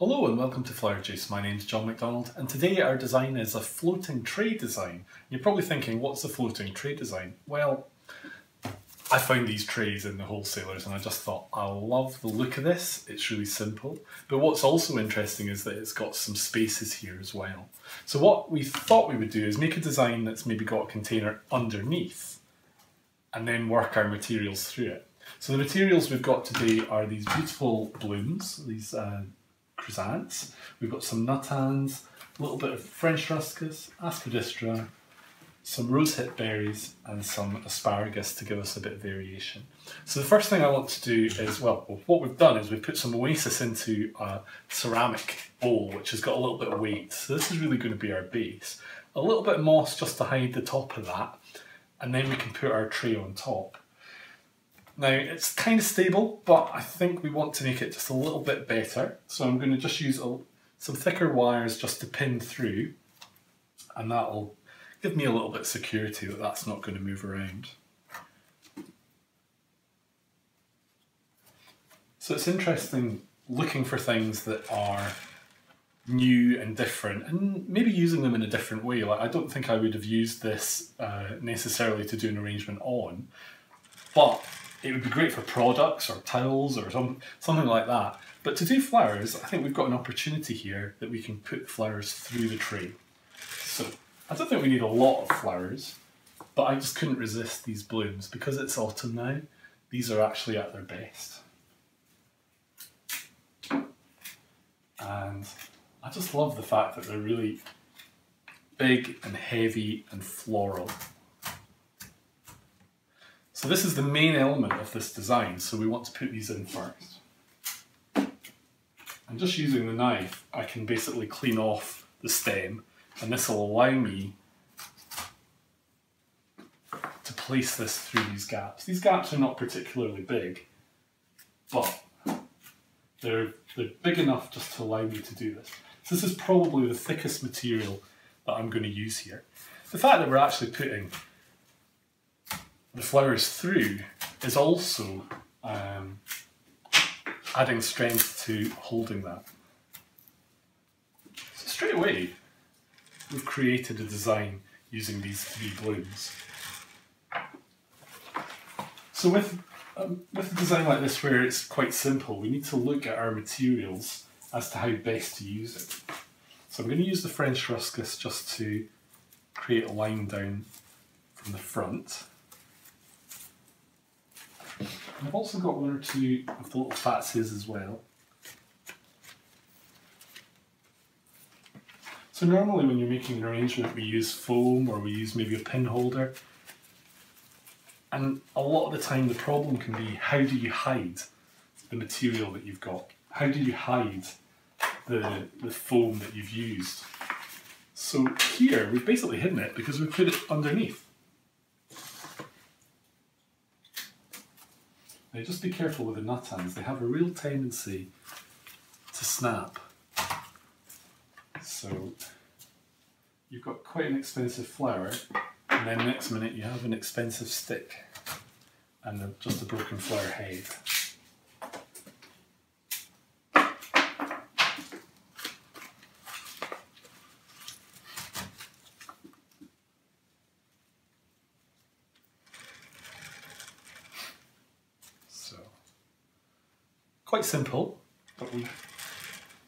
Hello and welcome to Flower Juice. My name's John McDonald and today our design is a floating tray design. You're probably thinking, what's a floating tray design? Well, I found these trays in the wholesalers and I just thought, I love the look of this. It's really simple. But what's also interesting is that it's got some spaces here as well. So what we thought we would do is make a design that's maybe got a container underneath and then work our materials through it. So the materials we've got today are these beautiful blooms, these chrysanthemums. We've got some nuttans, a little bit of French ruscus, aspidistra, some rosehip berries and some asparagus to give us a bit of variation. So the first thing I want to do is, well, what we've done is we've put some oasis into a ceramic bowl which has got a little bit of weight. So this is really going to be our base. A little bit of moss just to hide the top of that, and then we can put our tray on top. Now it's kind of stable, but I think we want to make it just a little bit better. So I'm going to just use some thicker wires just to pin through, and that'll give me a little bit of security that that's not going to move around. So it's interesting looking for things that are new and different and maybe using them in a different way. Like, I don't think I would have used this necessarily to do an arrangement on, but it would be great for products or towels or something like that. But to do flowers, I think we've got an opportunity here that we can put flowers through the tray. So I don't think we need a lot of flowers, but I just couldn't resist these blooms. Because it's autumn now, these are actually at their best. And I just love the fact that they're really big and heavy and floral. So this is the main element of this design, so we want to put these in first. And just using the knife, I can basically clean off the stem, and this will allow me to place this through these gaps. These gaps are not particularly big, but they're big enough just to allow me to do this. So this is probably the thickest material that I'm going to use here. The fact that we're actually putting the flowers through is also adding strength to holding that. So straight away, we've created a design using these three blooms. So with a design like this where it's quite simple, we need to look at our materials as to how best to use it. So I'm going to use the French ruscus just to create a line down from the front. And I've also got one or two of the little fatsies as well. So normally when you're making an arrangement, we use foam or we use maybe a pin holder. And a lot of the time the problem can be, how do you hide the material that you've got? How do you hide the foam that you've used? So here we've basically hidden it because we've put it underneath. Now just be careful with the nuttans, they have a real tendency to snap. So you've got quite an expensive flower, and then next minute you have an expensive stick and just a broken flower head. Quite simple, but we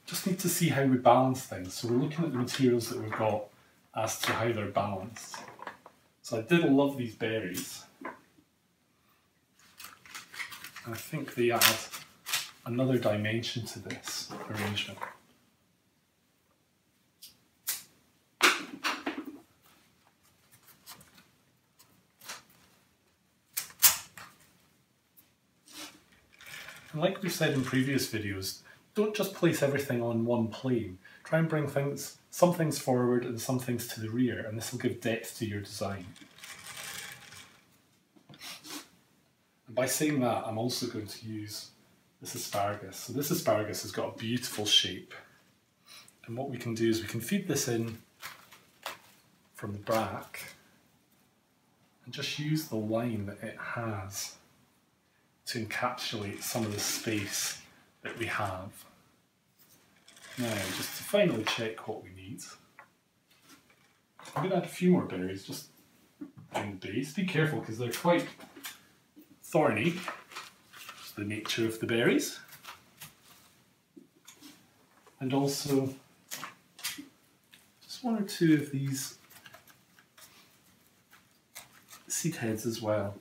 just need to see how we balance things. So we're looking at the materials that we've got as to how they're balanced. So I did love these berries. And I think they add another dimension to this arrangement. And like we've said in previous videos, don't just place everything on one plane. Try and bring some things forward and some things to the rear, and this will give depth to your design. And by saying that, I'm also going to use this asparagus. So this asparagus has got a beautiful shape. And what we can do is we can feed this in from the back and just use the line that it has to encapsulate some of the space that we have. Now, just to finally check what we need, I'm going to add a few more berries just on the base. Be careful because they're quite thorny. It's the nature of the berries. And also just one or two of these seed heads as well,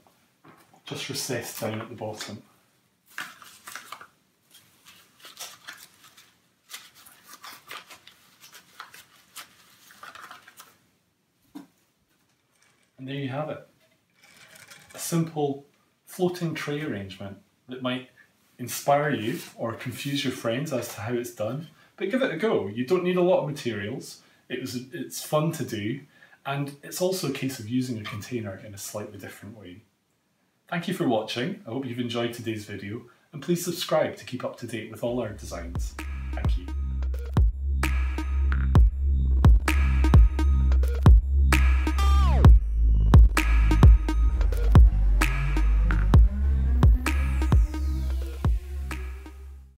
just recessed down at the bottom. And there you have it. A simple floating tray arrangement that might inspire you or confuse your friends as to how it's done, but give it a go. You don't need a lot of materials. It's fun to do, and it's also a case of using a container in a slightly different way. Thank you for watching. I hope you've enjoyed today's video, and please subscribe to keep up to date with all our designs. Thank you.